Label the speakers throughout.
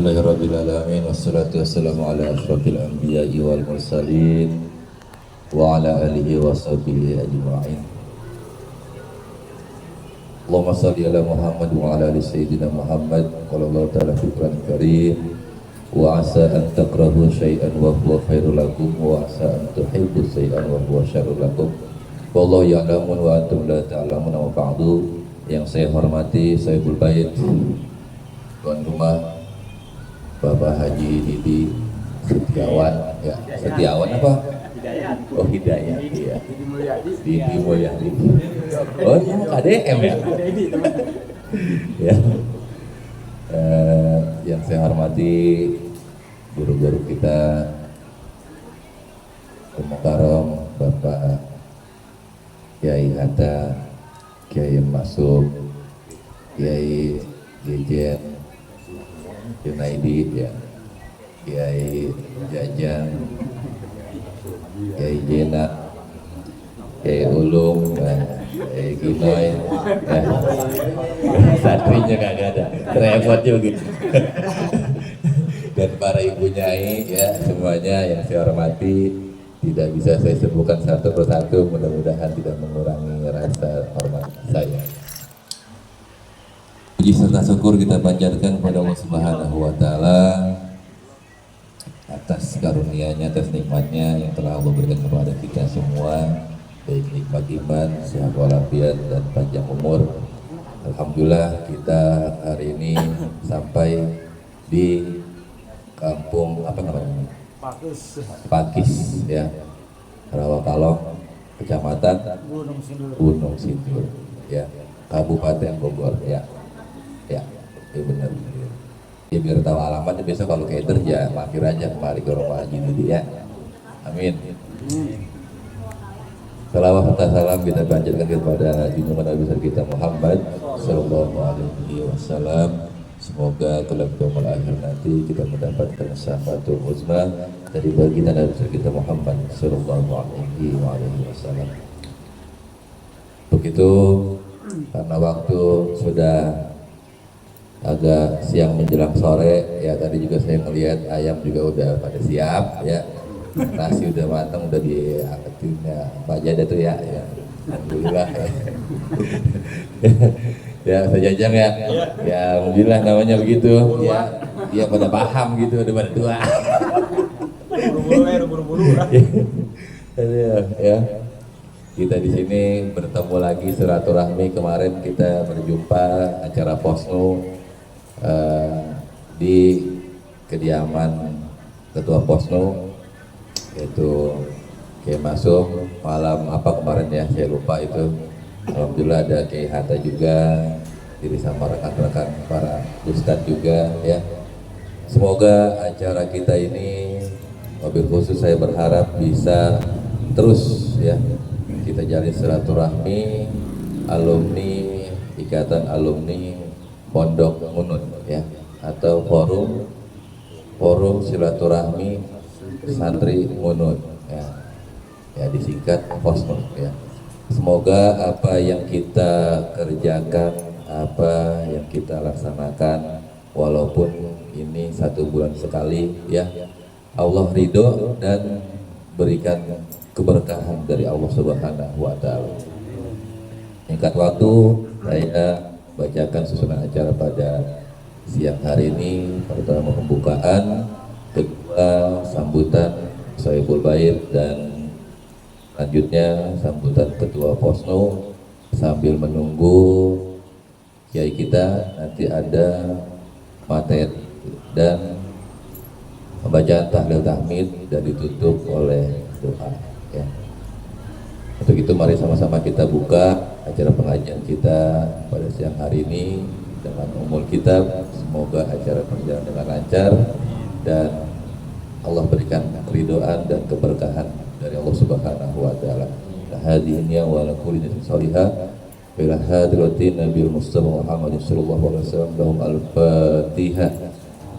Speaker 1: Alhamdulillahirrabbilalamin. Wassalatu wassalamu ala ashrafil anbiya'i wal mursalin wa ala alihi wa sahbihi ajma'in. Allahumma salli ala Muhammad wa ala ali Sayyidina Muhammad. Qala Allah ta'ala fi Qur'an karim, wa asa an takrahu syai'an wa huwa khairul lakum wa asa an tuhibbu syai'an wa huwa syarrul lakum. Wallahu ya'lamun wa antum la ta'lamun. Wa ba'du. Yang saya hormati Sayyidul Bait, tuan rumah Bapak Haji Didi Setiawan, ya, Setiawan apa?
Speaker 2: Hidayat.
Speaker 1: Oh, Hidayat, iya.
Speaker 2: Didi
Speaker 1: Mulyadi. Oh, ini KDM ya? Ya. Yang saya hormati guru-guru kita, Mukarram Bapak Kiai Hatta, Kiai Masuk, Kiai Jejen Junaidi, ya, Kiai Jajang, Kiai Jena, Kiai Ulung, Kiai Ginoy, santrinya kagak ada, repot juga. Dan para ibu nyai, ya, semuanya yang saya hormati, tidak bisa saya sebutkan satu persatu, mudah-mudahan tidak mengurangi rasa hormat saya. Puji serta syukur kita panjatkan kepada Allah Subhanahu wa Ta'ala atas karunia-Nya, atas nikmatnya yang telah Allah berikan kepada kita semua, baik nikmat iman, sehat walafiat, dan panjang umur. Alhamdulillah kita hari ini sampai di kampung apa namanya? Pakis, ya, Rawakalong, Kecamatan Gunung Sindur, ya, Kabupaten Bogor, ya. Ya, itu benar. Ya, biar tahu alamatnya, besok kalau keder ya mampir aja kemari ke rumah Haji Didi, ya. Amin. Salawat serta salam kita panjatkan kepada junjungan Nabi besar kita Muhammad sallallahu alaihi wasallam. Semoga kelak yaumul akhir nanti kita mendapatkan syafaatul uzma dari baginda Nabi besar kita Muhammad sallallahu alaihi wasallam. Begitu, karena waktu sudah agak siang menjelang sore, ya, tadi juga saya melihat ayam juga udah pada siap, ya, nasi udah matang, udah diangkatin, ya, Pak Jada tuh, ya, ya, alhamdulillah, ya. Ya, saya Jajang, ya, ya, alhamdulillah namanya begitu, ya, dia pada paham gitu, udah pada tua. Buru-buru, ya. Kita di sini bertemu lagi silaturahmi. Kemarin kita berjumpa acara Posnu di kediaman Ketua Posnu, yaitu Kiai Masuk. Malam apa kemarin, ya, saya lupa itu. Alhamdulillah ada Kiai Hatta juga, diri sama rekan-rekan para ustadz juga, ya. Semoga acara kita ini, mobil khusus saya berharap bisa terus, ya, kita jalin silaturahmi alumni Ikatan Alumni Pondok Ngunut, ya, atau forum silaturahmi santri Ngunut, ya, ya, disingkat Posnu, ya. Semoga apa yang kita kerjakan, apa yang kita laksanakan, walaupun ini 1 bulan sekali, ya, Allah ridho dan berikan keberkahan dari Allah Subhanahu wa Ta'ala. Singkat waktu, saya bacakan susunan acara pada siang hari ini. Pertama pembukaan, kedua sambutan Sohibul Bait, dan selanjutnya sambutan Ketua Posnu. Sambil menunggu kiai kita, nanti ada materi dan pembacaan tahlil tahmid dan ditutup oleh doa, ya. Untuk itu mari sama-sama kita buka acara pengajian kita pada siang hari ini dengan umul kitab. Semoga acara berjalan dengan lancar dan Allah berikan keridhaan dan keberkahan dari Allah Subhanahu wa Ta'ala. Hadinya wa la kulli salihah ila hadratin Nabi Mustafa Muhammad sallallahu alaihi wasallam. Lahum al-Fatihah.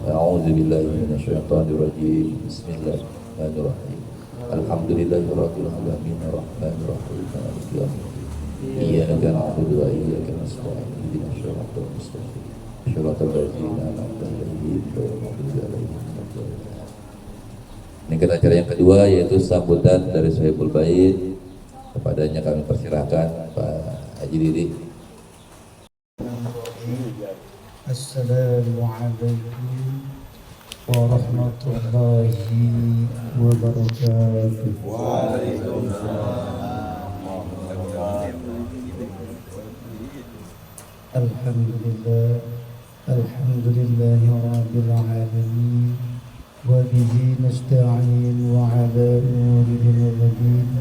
Speaker 1: A'udzu billahi minasyaitonir rajim. Bismillahirrahmanirrahim. Alhamdulillahirabbil alamin arrahmanir rahim maliki yaumiddin. Iyyaka na'budu wa iyyaka nasta'in ihdinas siratal mustaqim Syaratal ladzina an'amta 'alaihim ghairil maghdubi 'alaihim waladdallin. Ini kita acara yang kedua yaitu sambutan dari Sohibul Bait. Kepadanya kami persilahkan Pak Haji Didi.
Speaker 3: Assalamualaikum warahmatullahi wabarakatuh. Alhamdulillah, alhamdulillahi rabbil alamin, wa bihi nasta'in wa ala umuri din.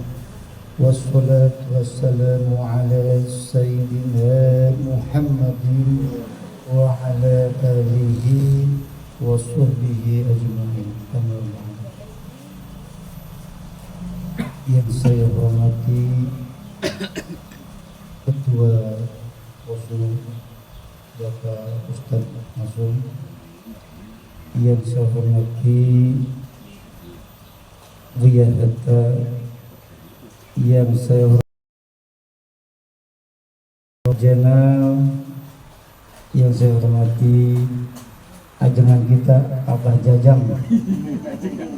Speaker 3: Wassalatu wassalamu ala sayyidina Muhammadin wa ala alihi wa sahbihi ajma'in. Yang saya hormati Ketua Posnu Bapak Ustaz Masum, yang saya hormati Buya Hatta, yang saya hormati Jenal, yang saya hormati ajengan kita Abah Jajang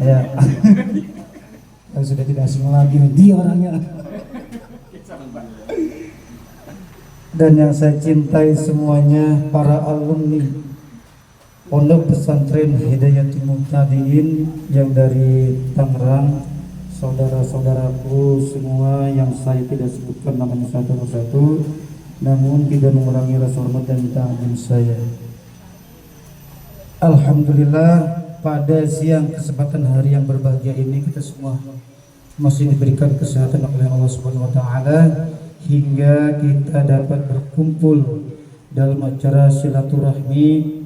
Speaker 3: ya yang sudah tidak asing lagi nih dia orangnya, dan yang saya cintai semuanya para alumni Pondok Pesantren Hidayatul Muhtadin yang dari Tangerang, saudara-saudaraku semua yang saya tidak sebutkan namanya satu persatu, namun tidak mengurangi rasa hormat dan ta'zim saya. Alhamdulillah, pada siang kesempatan hari yang berbahagia ini kita semua masih diberikan kesehatan oleh Allah Subhanahu wa taala hingga kita dapat berkumpul dalam acara silaturahmi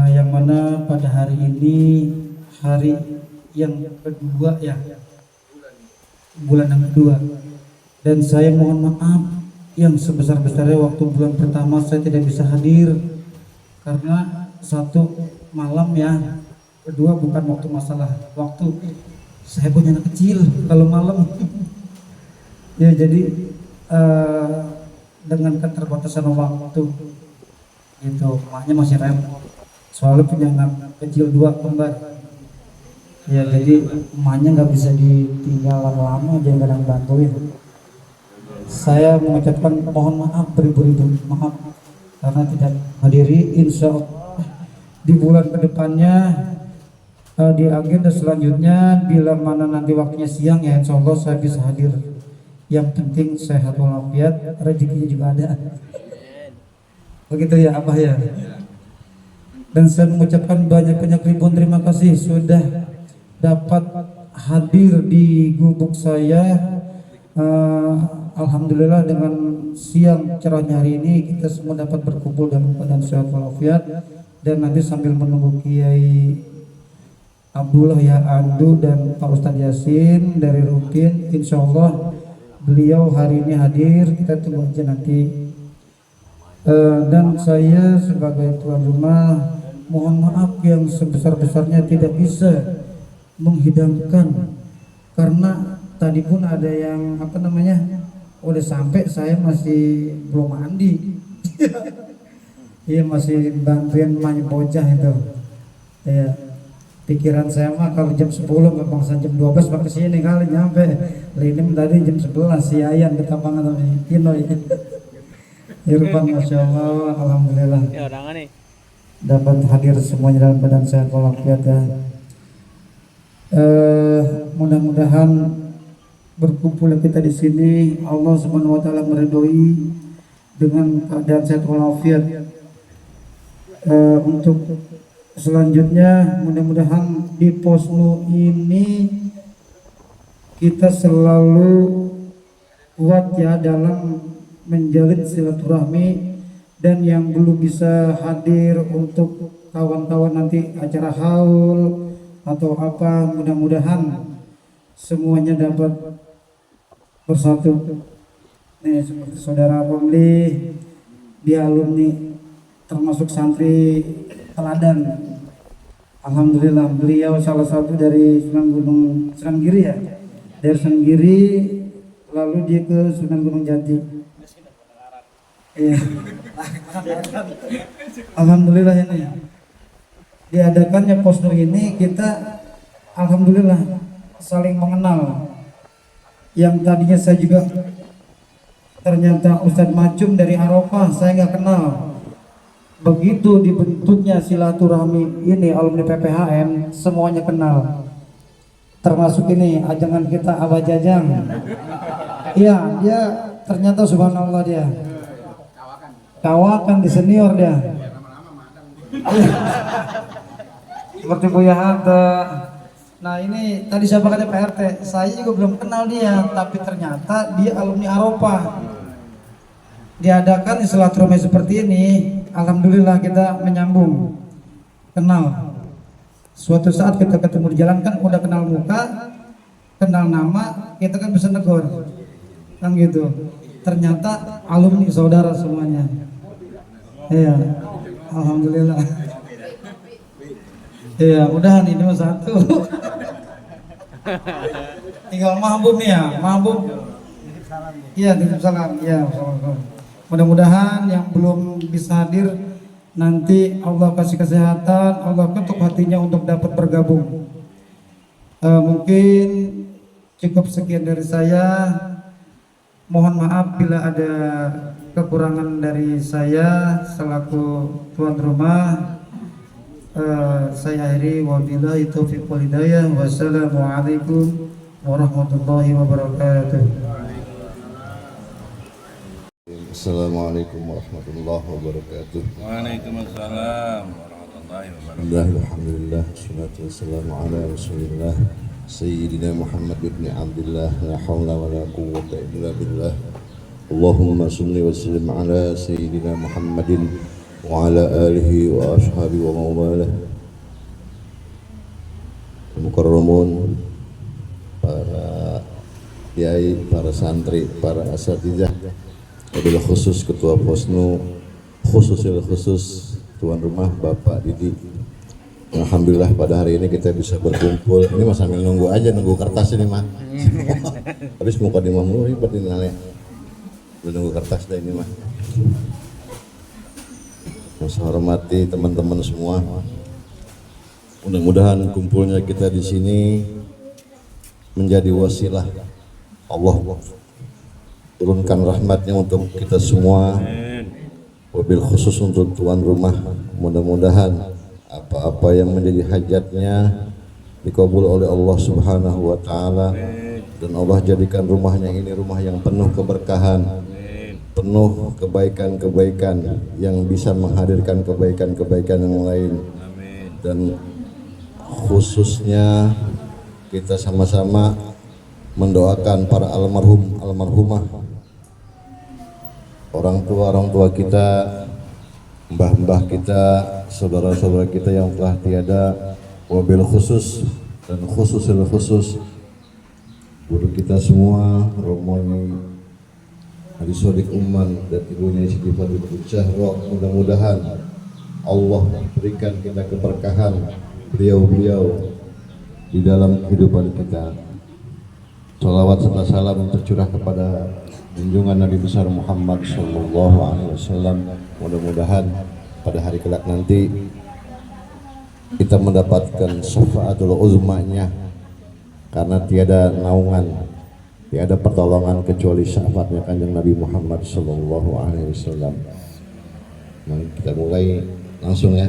Speaker 3: yang mana pada hari ini hari yang kedua ya, bulan yang kedua, dan saya mohon maaf yang sebesar-besarnya waktu bulan pertama saya tidak bisa hadir karena satu malam ya, kedua bukan waktu masalah waktu, saya punya anak kecil kalau malam ya, jadi dengan keterbatasan waktu itu maknya masih repot soalnya punya anak kecil 2 kembar ya, jadi emaknya nggak bisa ditinggal lama-lama, jadi kadang bantuin. Saya mengucapkan mohon maaf beribu-ribu maaf karena tidak hadiri. Insya Allah di bulan kedepannya di agenda selanjutnya bila mana nanti waktunya siang ya, insya Allah saya bisa hadir. Yang penting sehat walafiat, rezekinya juga ada. Begitu ya Abah ya. Dan saya mengucapkan banyak-banyak ribuan terima kasih sudah dapat hadir di gubuk saya. Alhamdulillah dengan siang cerahnya hari ini kita semua dapat berkumpul dalam keadaan sehat walafiat, dan nanti sambil menunggu Kiai Abdullah ya Andu dan Pak Ustadz Yasin dari Rukin, insya Allah beliau hari ini hadir, kita tunggu aja nanti. Dan saya sebagai tuan rumah mohon maaf yang sebesar-besarnya tidak bisa menghidangkan karena tadi pun ada yang udah sampai saya masih belum mandi. Iya masih bantuin main bocah itu ya, pikiran saya mah kalau jam 10 bangsa jam 12 bakal kesini kali nyampe. Ini tadi jam 11 si Ayan ketapangan sama Kino ya. Irfan Masya Allah, Alhamdulillah
Speaker 2: Ya orang nih
Speaker 3: dapat hadir semuanya dalam badan sehat walafiat ya. Mudah-mudahan berkumpul kita di sini Allah Subhanahu wa taala meridhoi dengan keadaan sehat walafiat. Untuk selanjutnya mudah-mudahan di Posnu ini kita selalu kuat ya dalam menjalin silaturahmi, dan yang belum bisa hadir untuk kawan-kawan nanti acara haul atau apa, mudah-mudahan semuanya dapat bersatu. Nih seperti saudara Romli, dia alumni termasuk santri teladan. Alhamdulillah beliau salah satu dari Sunan Giri ya, dari Sunan Giri lalu dia ke Sunan Gunung Jati Iya. Alhamdulillah ini diadakannya posno ini kita alhamdulillah saling mengenal. Yang tadinya saya juga ternyata Ustadz Macum dari Arafah saya nggak kenal. Begitu dibentuknya silaturahmi ini alumni PPHM semuanya kenal. Termasuk ini ajangan kita Abah Jajang. Iya, dia ternyata subhanallah dia kawakan di senior dia. Seperti Buya Hatta. Nah ini tadi siapa kata Pak RT, saya juga belum kenal dia, tapi ternyata dia alumni Arafah. Diadakan silaturahmi seperti ini, alhamdulillah kita menyambung, kenal. Suatu saat kita ketemu di jalan kan udah kenal muka, kenal nama, kita kan bisa negor, kan gitu. Ternyata alumni saudara semuanya. Iya, alhamdulillah. Iya, mudahan ini cuma satu. Tinggal Mahbub nih ya, Mahbub. Iya, titip salam. Iya, mudah-mudahan yang belum bisa hadir nanti Allah kasih kesehatan, Allah ketuk hatinya untuk dapat bergabung. Mungkin cukup sekian dari saya. Mohon maaf bila ada kekurangan dari saya selaku tuan rumah. Saya akhiri wabillahi taufiq wal hidayah. Wassalamualaikum warahmatullahi wabarakatuh.
Speaker 4: Assalamualaikum warahmatullahi wabarakatuh.
Speaker 5: Waalaikumsalam warahmatullahi wabarakatuh.
Speaker 4: Alhamdulillah, salatu wassalamu ala rasulillah Sayyidina Muhammad ibn Abdullah, la hawla wa la quwwata illa billah. Allahumma salli wa sallim ala Sayyidina Muhammadin wa ala alihi wa ashabihi wa mawalah. Mukarramun, para kiai, para santri, para asatidzah, wabil khusus ketua Posnu, khusus tuan rumah Bapak Didi. Alhamdulillah pada hari ini kita bisa berkumpul. Ini mah sambil nunggu aja, nunggu kertas ini mah. Habis muka di mulu ini berarti nanya. Nunggu kertas dah ini mah. Saya hormati teman-teman semua. Mudah-mudahan kumpulnya kita di sini menjadi wasilah Allah turunkan rahmatnya untuk kita semua, wabil khusus untuk tuan rumah. Mudah-mudahan apa-apa yang menjadi hajatnya dikabul oleh Allah Subhanahu wa taala, dan Allah jadikan rumahnya ini rumah yang penuh keberkahan, penuh kebaikan-kebaikan yang bisa menghadirkan kebaikan-kebaikan yang lain. Dan khususnya kita sama-sama mendoakan para almarhumah, orang tua kita, mbah-mbah kita, saudara-saudara kita yang telah tiada, wabil khusus dan khususil khusus guru kita semua, Romo Haji Sodik Uman dan ibunya Siti Fadil Syahro. Mudah-mudahan Allah berikan kita keberkahan beliau-beliau di dalam kehidupan kita. Salawat serta salam tercurah kepada junjungan Nabi besar Muhammad sallallahu alaihi wasallam. Mudah-mudahan pada hari kelak nanti kita mendapatkan syafaatul uzmanya, karena tiada naungan, tiada pertolongan kecuali syafaatnya kanjeng Nabi Muhammad sallallahu alaihi wasallam. Mari kita mulai langsung ya.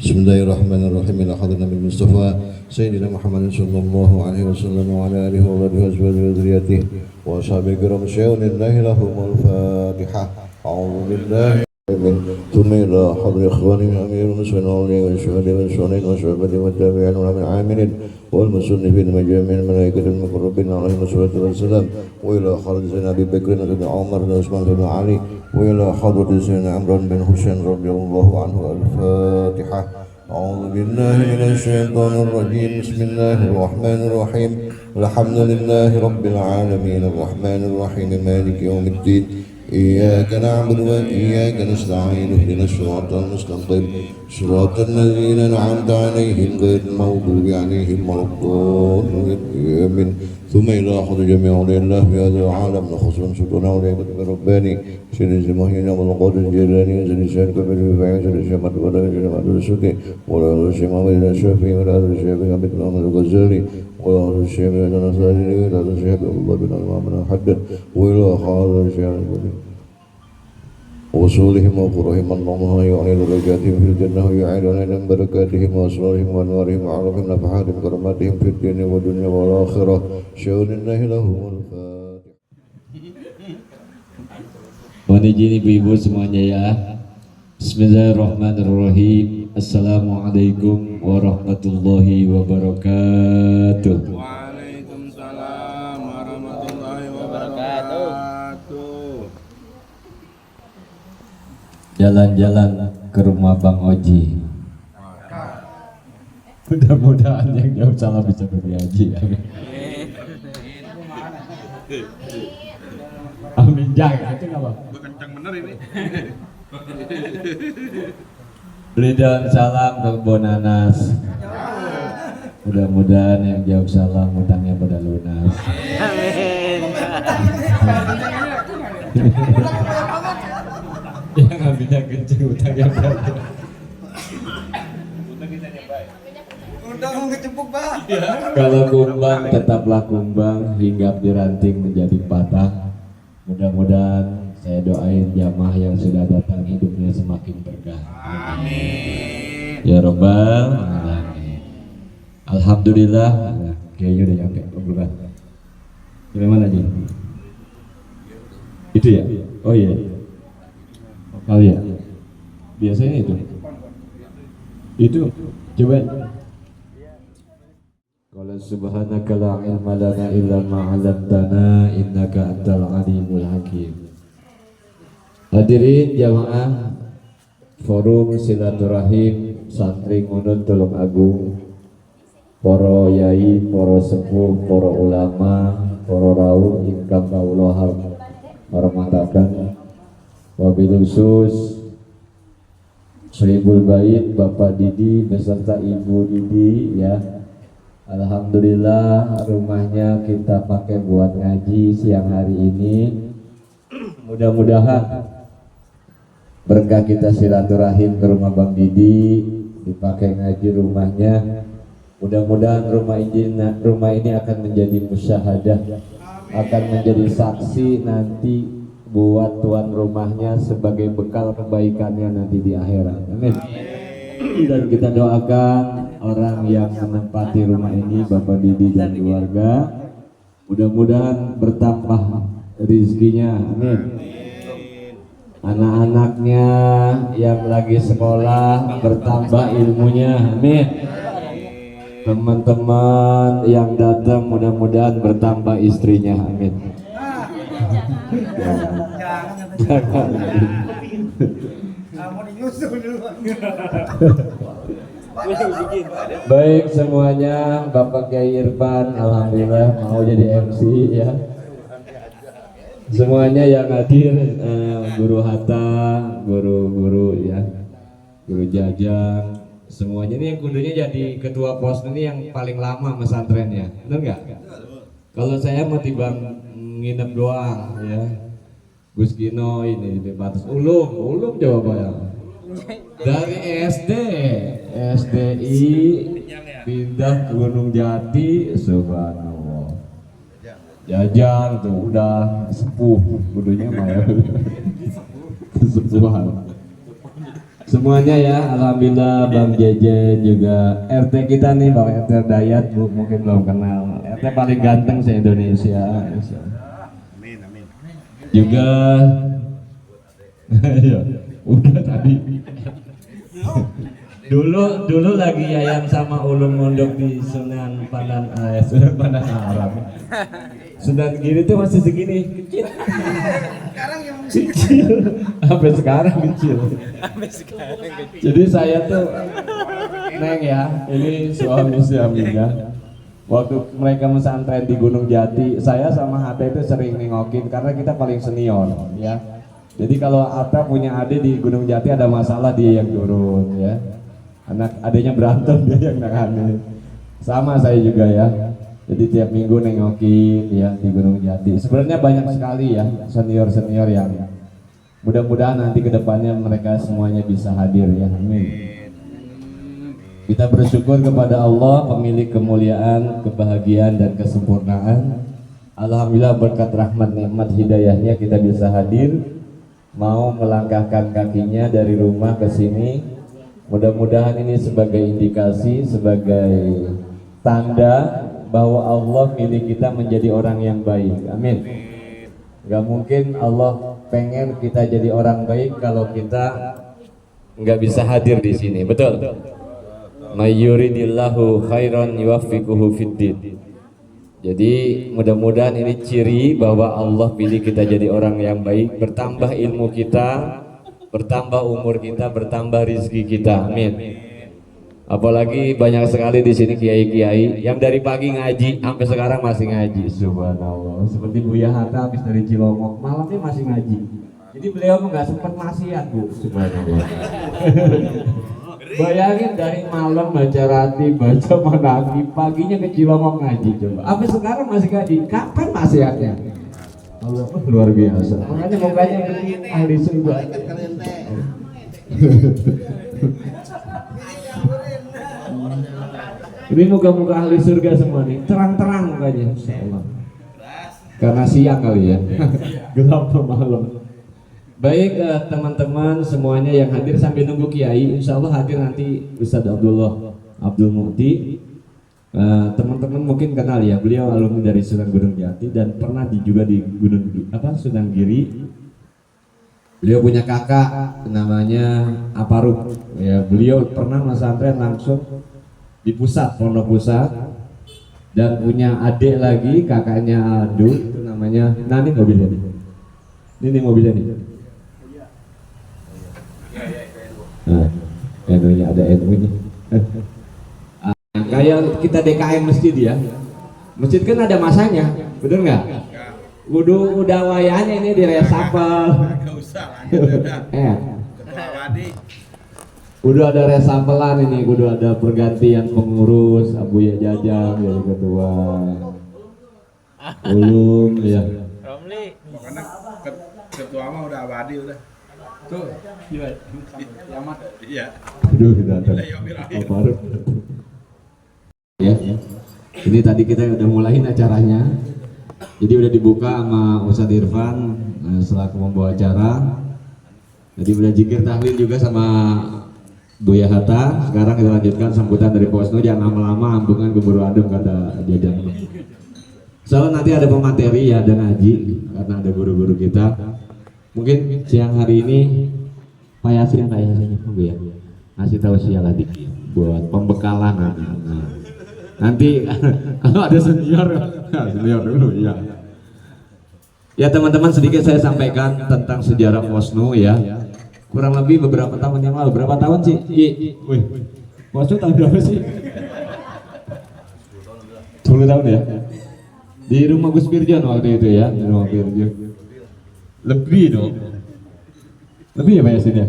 Speaker 4: Bismillahirrahmanirrahim. Ila hadratin Nabi Mustafa Sayyidina Muhammad sallallahu alaihi wasallam wa ala alihi wa sahbihi wa dzurriyyatihi wa ashabihi kiram syai'unillahi lahumul Fatihah. A'udzu billahi min tumila hadri ikhwani amirun sallallahu wa syuhada wa sunnah wa sahabati wa tabi'in wa min aminin wal musannifin majami'in malaikatil muqarrabin alaihi wassalatu wassalam wa ila hadratin Abi Bakr bin Umar bin Utsman bin Ali wa ila hadratin Sayyidina Imran bin Husain radhiyallahu anhu. Al-Fatihah. أعوذ بالله من الشيطان الرجيم. بسم الله الرحمن الرحيم. الحمد لله رب العالمين الرحمن الرحيم مالك يوم الدين. إياك نعبد وإياك نستعين. اهدنا الصراط المستقيم صراط الذين أنعمت عليهم غير المغضوب عليهم ولا الضالين. ثم إلى أخذ جميع أولياء الله في هذا العالم خصوصا سلطان أولياء كتب رباني سيد المحيين والقادر الجيلاني زل لسان كبير الرفاعي زل الشمال ولا يجري مع السكي ولا يرد الشيخ محمد الشافعي ولا يرد الشيخ محمد محمد الغزالي ولا يرد الشيخ بن النصاري ولا يرد الشيخ عبد الله بن محمد الحداد وإلى خالد الشيخ وصولهم وقرهم الله يعلي درجاتهم في الجنة ويعلي علينا من بركاتهم وأسرارهم وأنوارهم وعرفهم نفحاتهم كراماتهم في الدين والدنيا والآخرة شأن الله لهم الفاتحة.
Speaker 6: Mohon izin ibu-ibu semuanya ya. Bismillahirrahmanirrahim. Assalamualaikum warahmatullahi wabarakatuh.
Speaker 5: Waalaikumsalam warahmatullahi wabarakatuh.
Speaker 6: Jalan-jalan ke rumah Bang Oji. Mudah-mudahan yang jawab salah bisa pergi haji. Amin. Amin. Jangan itu nggak apa.
Speaker 5: Kencang bener ini.
Speaker 6: Beri dan salam ke Bonanas. Mudah-mudahan yang jawab salah utangnya pada lunas. Yang ngambilnya kencing utangnya pada. Kalau kumbang tetaplah kumbang hingga diranting menjadi patah. Mudah-mudahan saya doain jamaah yang sudah datang hidupnya semakin berkah. Amin. Ya Rabbal Alamin. Alhamdulillah. Nah, kayaknya udah nyampe. Bukan. Dari mana aja? Itu ya? Oh iya. Kali ya. Biasanya itu. Itu. Coba. Qala subhanaka la ilma lana illa ma 'allamtana innaka antal alimul hakim. Hadirin jamaah forum silaturahim santri ngunut Tulung Agung, para yai, para sepuh, para ulama, para rawuh ingkang kawula hormataken. Wabil khusus Sahibul Bait Bapak Didi beserta Ibu Didi ya. Alhamdulillah rumahnya kita pakai buat ngaji siang hari ini. Mudah-mudahan berkah kita silaturahim ke rumah Bang Didi dipakai ngaji rumahnya. Mudah-mudahan rumah ini akan menjadi musyahadah, akan menjadi saksi nanti buat tuan rumahnya sebagai bekal kebaikannya nanti di akhirat. Amin. Dan kita doakan orang yang menempati rumah ini, Bapak Didi dan keluarga, mudah-mudahan bertambah rezekinya. Amin. Anak-anaknya yang lagi sekolah bertambah ilmunya. Amin. Teman-teman yang datang mudah-mudahan bertambah istrinya. Amin. Jangan. Baik semuanya, Bapak Kiai Irfan alhamdulillah mau jadi MC ya. Semuanya yang hadir, Guru Hatta, guru-guru ya, Guru Jajang, semuanya ini yang kudunya jadi ketua pos ini yang paling lama pesantrennya, benar nggak? Kalau saya mau timbang nginep doang ya. Gus Gino ini di batas ulum jawabannya. Dari SDI pindah ke Gunung Jati, subhanallah. Jajang tuh udah sepuh, kudunya mah ya. Sepuhan. Semuanya ya, alhamdulillah Bang Jeje juga RT kita nih, Bang RT Dayat, Bu mungkin belum kenal. RT paling ganteng se-Indonesia.
Speaker 5: Amin.
Speaker 6: Juga ya, udah tadi. dulu lagi Yayan sama Ulum mondok di Sunan Pandan Arab. Sunan Giri tuh masih segini kecil. Kecil. Sampai sekarang kecil. Jadi saya tuh Neng ya, ini suami Aminah. Waktu mereka pesantren di Gunung Jati, saya sama Hatta itu sering nengokin karena kita paling senior ya. Jadi kalau Hatta punya adik di Gunung Jati ada masalah dia yang turun ya. Anak adiknya berantem dia yang nangani. Sama saya juga ya. Jadi tiap minggu nengokin ya di Gunung Jati. Sebenarnya banyak sekali ya senior-senior yang mudah-mudahan nanti kedepannya mereka semuanya bisa hadir ya. Amin. Kita bersyukur kepada Allah, pemilik kemuliaan, kebahagiaan dan kesempurnaan. Alhamdulillah berkat rahmat nikmat hidayahnya kita bisa hadir, mau melangkahkan kakinya dari rumah ke sini. Mudah-mudahan ini sebagai indikasi, sebagai tanda bahwa Allah milih kita menjadi orang yang baik. Amin. Gak mungkin Allah pengen kita jadi orang baik kalau kita nggak bisa hadir di sini. Betul? Mayyuridillahu khairan yuwaffiquhu fiddin. Jadi mudah-mudahan ini ciri bahwa Allah pilih kita jadi orang yang baik, bertambah ilmu kita, bertambah umur kita, bertambah rizki kita. Amin. Apalagi banyak sekali di sini kiai-kiai yang dari pagi ngaji sampai sekarang masih ngaji. Subhanallah. Seperti Buya Hatta habis dari Cilongok, malamnya masih ngaji. Jadi beliau nggak sempat maksiat, Bu. Subhanallah. Bayangin dari malam baca rati, baca manaki, paginya ke Cilongok ngaji coba. Sampai sekarang masih ngaji. Kapan maksiatnya? Allah, luar biasa. Makanya mukanya ahli surga. Ini muka-muka ahli surga semua nih, terang-terang mukanya, insyaallah. Karena siang kali ya, gelap malam. Baik teman-teman semuanya yang hadir sambil nunggu Kiai, insya Allah hadir nanti Ustadz Abdul Mukti. Teman-teman mungkin kenal ya, beliau alumni dari Sunan Gunung Jati dan pernah juga di Sunan Giri. Beliau punya kakak namanya Aparuk. Ya, beliau pernah pesantren langsung di pusat, pondok pusat, dan punya adik lagi kakaknya Aldo itu namanya Nani mobilnya nih. Ini mobilnya nih. Nah, NU-nya ada NU-nya. Kayak kita DKM masjid ya. Masjid kan ada masanya, bener nggak? Udah wayahnya ini diresapel.
Speaker 5: Gak usah lanjut udah. Ketua Wadi.
Speaker 6: Udah ada resapelan ini, udah ada pergantian pengurus, Abuya Jajang jadi ketua. Ulum ya.
Speaker 2: Romli.
Speaker 5: Pokoknya ketua mah udah Wadi udah.
Speaker 2: Tuh, iya. Kiamat.
Speaker 5: Iya.
Speaker 6: Aduh, kita ada. Aparuk. Ya. Ini tadi kita udah mulain acaranya. Jadi udah dibuka sama Ustadz Irfan selaku membawa acara. Jadi udah zikir tahlil juga sama Buya Hatta. Sekarang kita lanjutkan sambutan dari Posno. Jangan lama-lama, ambungan keburu adem kata Jajang. Soalnya nanti ada pemateri ya, ada ngaji karena ada guru-guru kita. Mungkin siang hari ini Pak Yasin ya, ngasih tahu siang tadi buat pembekalan anak-anak. Nanti kalau ada senior dulu ya. Ya teman-teman, sedikit saya sampaikan tentang sejarah Posno ya. Kurang lebih beberapa tahun yang lalu. Berapa tahun sih? Wih, Posno tahun berapa sih? 10 tahun ya. Di rumah Gus Pirjon waktu itu ya, di rumah Pirjon. Lebih dong. Lebih ya Pak Yasin ya?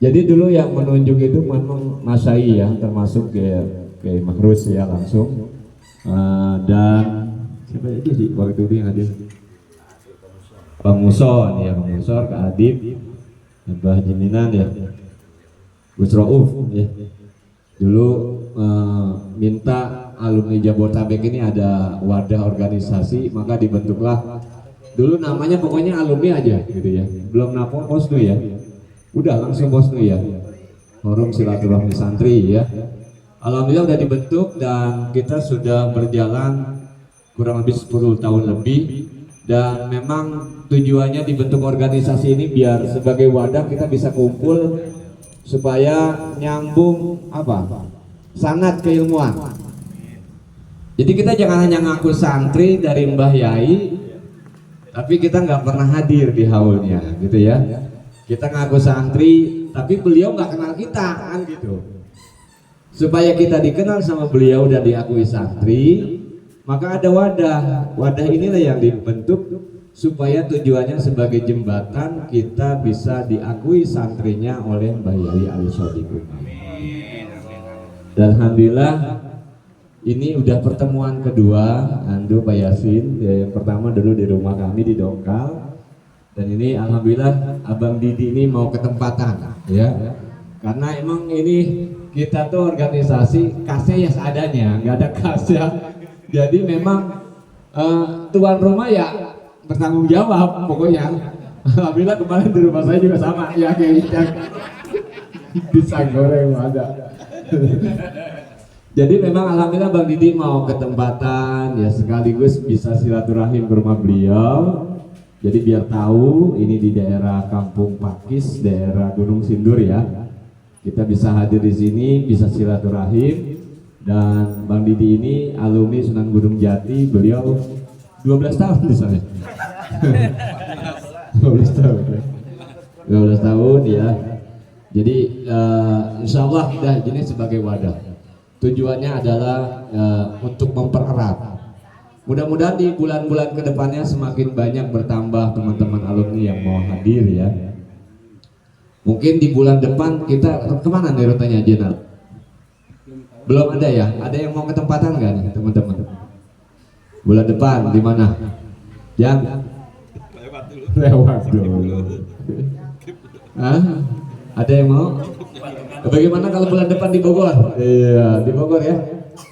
Speaker 6: Jadi dulu yang menunjuk itu memang Masai ya, termasuk kayak Mahrus ya langsung. Dan siapa lagi sih waktu itu yang hadir? Bang Muson ya, Bang Muson, Kak Adib, Mbah Jiminan ya, Gus Rauf ya. Dulu minta alumni Jabodetabek ini ada wadah organisasi, maka dibentuklah dulu namanya pokoknya alumni aja gitu ya, belum napor Posno ya, udah langsung Posno ya, forum silaturahmi santri ya. Alhamdulillah udah dibentuk dan kita sudah berjalan kurang lebih 10 tahun lebih, dan memang tujuannya dibentuk organisasi ini biar sebagai wadah kita bisa kumpul supaya nyambung sanad keilmuan. Jadi kita jangan hanya ngaku santri dari Mbah Yai, tapi kita nggak pernah hadir di haulnya, gitu ya. Kita ngaku santri, tapi beliau nggak kenal kita, kan gitu. Supaya kita dikenal sama beliau dan diakui santri, maka ada wadah. Wadah inilah yang dibentuk supaya tujuannya sebagai jembatan kita bisa diakui santrinya oleh Mbah Yai Ali Sodiqun. Dan alhamdulillah ini udah pertemuan kedua Andu Pak Yasin. Ya, yang pertama dulu di rumah kami di Dongkal. Dan ini alhamdulillah Abang Didi ini mau ketempatan ya. Karena emang ini kita tuh organisasi kasnya ya seadanya, nggak ada kas ya. Jadi memang tuan rumah ya bertanggung jawab pokoknya. Alhamdulillah kemarin di rumah saya juga sama ya kayak gitu. Pisang goreng ada. Jadi memang alhamdulillah Bang Didi mau ketempatan ya, sekaligus bisa silaturahim ke rumah beliau. Jadi biar tahu ini di daerah Kampung Pakis, daerah Gunung Sindur ya. Kita bisa hadir di sini, bisa silaturahim. Dan Bang Didi ini alumni Sunan Gunung Jati, beliau 12 tahun di sana. 12 tahun. 12 tahun ya. Jadi insya Allah ini sebagai wadah. Tujuannya adalah untuk mempererat. Mudah-mudahan di bulan-bulan kedepannya semakin banyak bertambah teman-teman alumni yang mau hadir ya. Mungkin di bulan depan kita kemana nih rutenya Jenal? Belum ada ya? Ada yang mau ketempatan nggak nih teman-teman? Bulan depan di mana? Yang lewat dulu. Hah? Ada yang mau? Bagaimana kalau bulan depan di Bogor? Iya, di Bogor ya.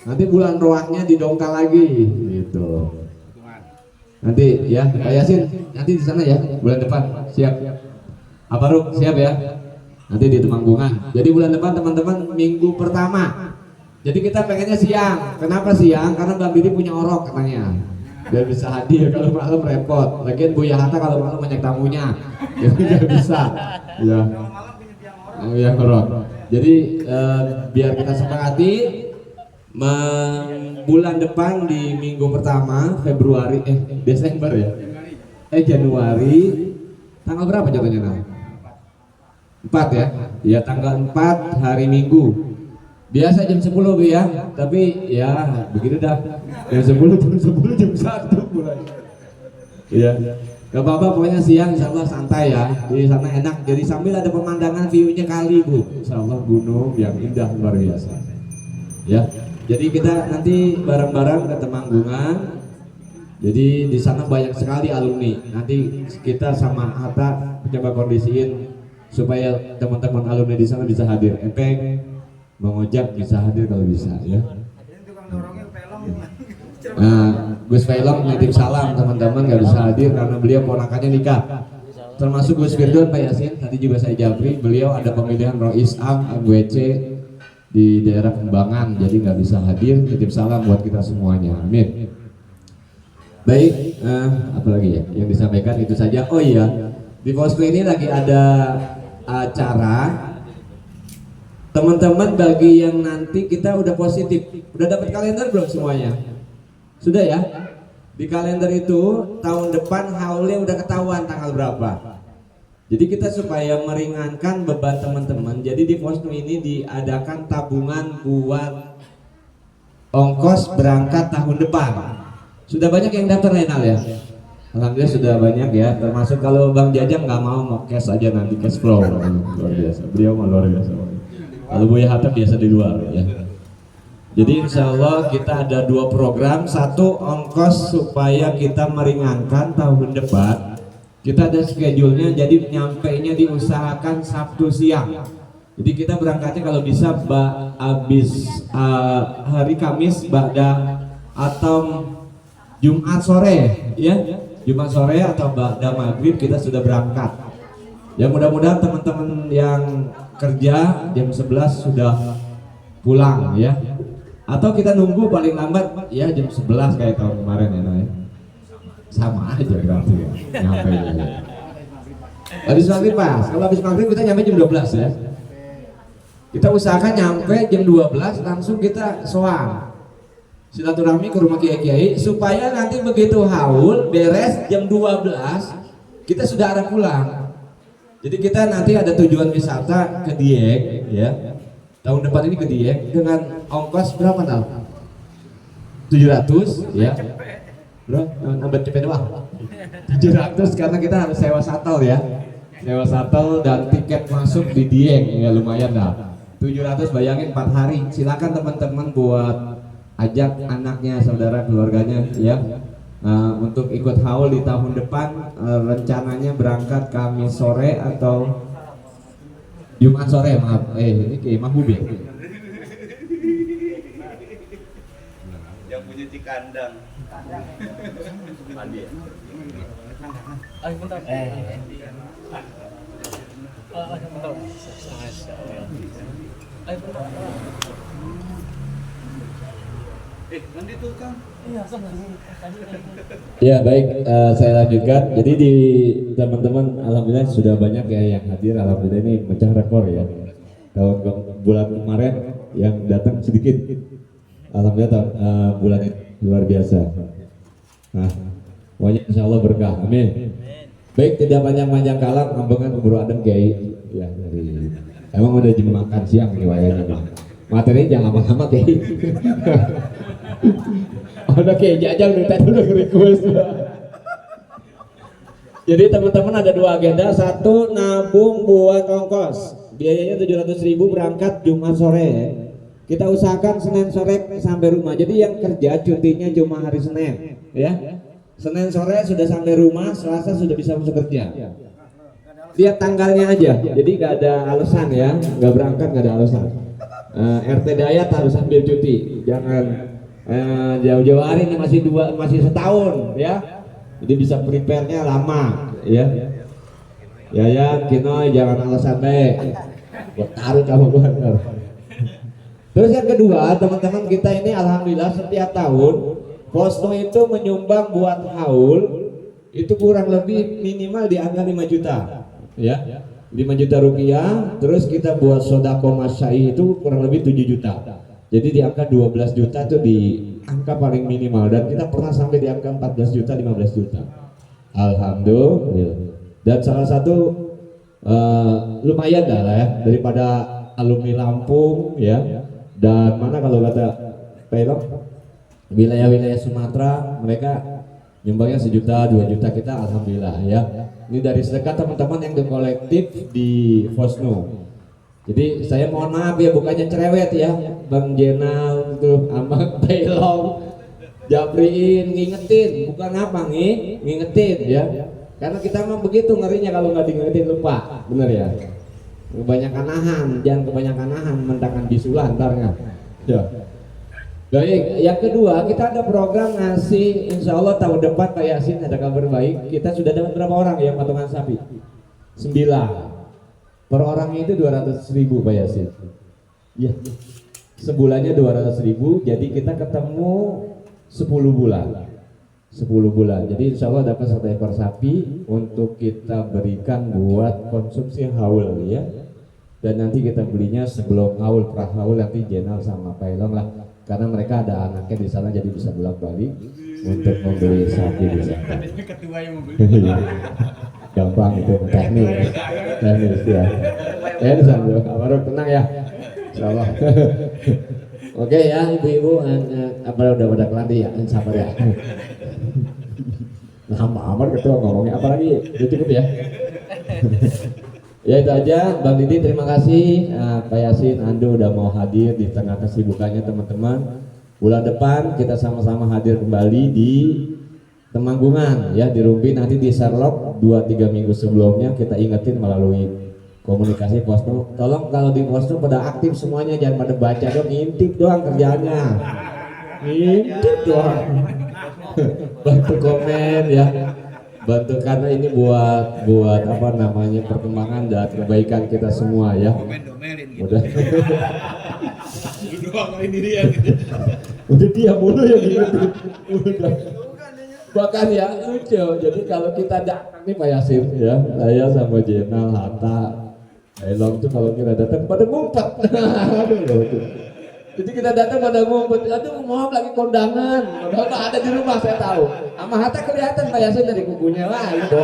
Speaker 6: Nanti bulan rohnya di Dongkal lagi, gitu. Nanti ya, Pak Yasin, nanti di sana ya, bulan depan siap. Apa Ruk, siap ya? Nanti di Temanggungan. Jadi bulan depan teman-teman minggu pertama. Jadi kita pengennya siang. Kenapa siang? Karena Bang Didi punya orok katanya. Biar bisa hadir, kalau malam repot. Lagian Buya Hatta kalau malam banyak tamunya, jadi nggak bisa. Ya. Yang orok. Jadi biar kita sepakati bulan depan di minggu pertama Desember ya, Januari tanggal berapa jatuhnya nah? 4 ya? Ya tanggal 4 hari Minggu. Biasa jam 10 Bu ya, tapi ya begitu dah. Jam 10 jam 1 mulai. Iya. Gak apa-apa, pokoknya siang insya Allah santai ya. Di sana enak, jadi sambil ada pemandangan view-nya kali Bu. Insya Allah gunung yang indah luar biasa. Ya, jadi kita nanti bareng-bareng ke Temanggungan. Jadi di sana banyak sekali alumni. Nanti kita sama Hatta coba kondisiin supaya teman-teman alumni di sana bisa hadir. Epeng, Bang Ojak bisa hadir kalau bisa ya. Nah, Gus Failong nitip salam teman-teman nggak bisa hadir karena beliau ponakannya nikah. Termasuk Gus Firdon Pak Yasin, tadi juga saya japri, beliau ada pemilihan Rois Am MWC di daerah Kembangan, jadi nggak bisa hadir. Nitip salam buat kita semuanya, amin. Baik, apalagi ya yang disampaikan itu saja. Oh iya, di posko ini lagi ada acara. Teman-teman bagi yang nanti kita udah positif, udah dapat kalender belum semuanya? Sudah ya? Di kalender itu tahun depan haulnya udah ketahuan tanggal berapa. Jadi kita supaya meringankan beban teman-teman, jadi di posko ini diadakan tabungan buat ongkos berangkat tahun depan. Sudah banyak yang daftar Renal ya? Alhamdulillah sudah banyak ya, termasuk kalau Bang Jajang nggak mau cash aja nanti cash flow. Luar biasa, beliau mah luar biasa. Kalau Buya Hatta biasa di luar ya. Jadi insya Allah kita ada 2 program. Satu ongkos supaya kita meringankan tahun depan. Kita ada schedule-nya, jadi nyampainya diusahakan Sabtu siang. Jadi kita berangkatnya kalau bisa habis hari Kamis atau Jumat sore ya. Jumat sore atau maghrib kita sudah berangkat. Ya mudah-mudahan teman-teman yang kerja jam 11 sudah pulang ya. Atau kita nunggu paling lambat ya jam 11 kayak tahun kemarin ya Nay. Sama aja berarti ya. Nyampe ya. Habis maghrib pas. Kalau habis maghrib kita nyampe jam 12 ya. Kita usahakan nyampe jam 12 langsung kita soal. Silaturahmi ke rumah kiai-kiai supaya nanti begitu haul beres jam 12 kita sudah arah pulang. Jadi kita nanti ada tujuan wisata ke Dieng ya. Tahun depan ini ke Dieng dengan ongkos berapa Nal? 700 ya. Bro, nambah cepet doang. 700 karena kita harus sewa shuttle ya. Sewa shuttle dan tiket masuk di Dieng ya lumayan dah. 700 bayangin 4 hari. Silakan teman-teman buat ajak anaknya, saudara, keluarganya ya. Untuk ikut haul di tahun depan, rencananya berangkat Kamis sore atau Jumat sore, maaf. Ini ke Imam Bubi.
Speaker 5: Yang punya Cikandang. Mandi ya?
Speaker 2: Ayo bentar. Bentar. Ayo bentar.
Speaker 5: Mandi tuh Kang.
Speaker 6: Ya baik, saya lanjutkan. Jadi di teman-teman, alhamdulillah sudah banyak ya yang hadir. Alhamdulillah ini pecah rekor ya. Bulan kemarin yang datang sedikit. Alhamdulillah bulan ini luar biasa. Nah, pokoknya insya Allah berkah. Amin. Baik, tidak panjang-panjang kalam, ambengan keburu adem Kiai. Ya, dari emang udah jam makan siang nih wayangnya Bang. Materi jangan lama-lama Kiai. Udah Kiai Jajang minta dulu request. Jadi teman-teman ada 2 agenda, 1 nabung buat ongkos. Biayanya 700.000 berangkat Jumat sore. Kita usahakan Senin sore sampai rumah. Jadi yang kerja cutinya cuma hari Senin, ya. Senin sore sudah sampai rumah, Selasa sudah bisa masuk kerja. Lihat tanggalnya aja. Jadi nggak ada alasan ya, nggak berangkat nggak ada alasan. RT Dayat harus ambil cuti, jangan jauh-jauh hari ini masih setahun ya. Jadi bisa prepare-nya lama ya. Ya Kinoy jangan alasan baik. Gua taruh kamu gua. Terus yang kedua, teman-teman kita ini alhamdulillah setiap tahun Posno itu menyumbang buat haul itu kurang lebih minimal di angka 5 juta ya. 5 juta rupiah, terus kita buat sodako masyai itu kurang lebih 7 juta. Jadi di angka 12 juta itu di angka paling minimal, dan kita pernah sampai di angka 14 juta, 15 juta. Alhamdulillah. Dan salah satu lumayan dah lah ya, daripada alumni Lampung ya. Dan mana kalau kata Pelok, wilayah-wilayah Sumatera mereka nyumbangnya 1 juta, 2 juta, kita alhamdulillah ya. Ini dari sedekah teman-teman yang di kolektif di Fosno. Jadi saya mohon maaf ya, bukannya cerewet ya, Bang Jenal tuh sama Pelok, Japriin ngingetin, bukan apa ngingetin ya. Karena kita memang begitu ngerinya kalau nggak diingetin lupa, bener ya. Kebanyakan nahan, jangan kebanyakan nahan, mentakan bisulan ntarnya. Ya. Baik, yang kedua kita ada program ngasih, insya Allah tahun depan Pak Yasin ada kabar baik. Kita sudah dapat berapa orang yang patungan sapi? 9. Per orangnya itu 200.000 Pak Yasin. Ya. Sebulannya 200.000, jadi kita ketemu 10 bulan. 10 bulan. Jadi insya Allah dapat 1 ekor sapi untuk kita berikan buat konsumsi haul ya. Dan nanti kita belinya sebelum haul, pra haul nanti Jenal sama Pailong lah. Karena mereka ada anaknya di sana jadi bisa bolak-balik untuk membeli sapi di sana.
Speaker 5: Ketua yang membeli.
Speaker 6: Gampang itu teknis ya. Ya di sana, baru tenang ya. Insyaallah. Oke ya ibu-ibu, apa udah pada kelar ya, sabar ya. Lama amat ketua ngomongnya, apalagi udah cukup ya. Ya itu aja, Bang Didi terima kasih, Pak Yasin, Andu udah mau hadir di tengah kesibukannya teman-teman. Bulan depan kita sama-sama hadir kembali di Temanggungan ya, di Rumpi, nanti di Sherlock 2-3 minggu sebelumnya kita ingetin melalui komunikasi Posno. Tolong kalau di Posno pada aktif semuanya, jangan pada baca dong, ngintip doang kerjaannya. Ngintip doang. Bantu komen ya. Bantu karena ini buat apa namanya perkembangan dan kebaikan kita semua ya.
Speaker 5: Domelin gitu.
Speaker 6: Udah.
Speaker 5: Doang ini dia.
Speaker 6: Udah dia mulu ya gitu. Udah. Bahkan ya lucu. Jadi kalau kita datang nih Pak Yasin ya, saya sama Jenal, Hatta, Elong tuh kalau kita datang pada ngumpet. Aduh. Jadi kita datang pada ngumpet, aduh maaf lagi kondangan, padahal Pak ada di rumah saya tahu. Sama Hatta kelihatan Pak Yasin dari kukunya lah itu.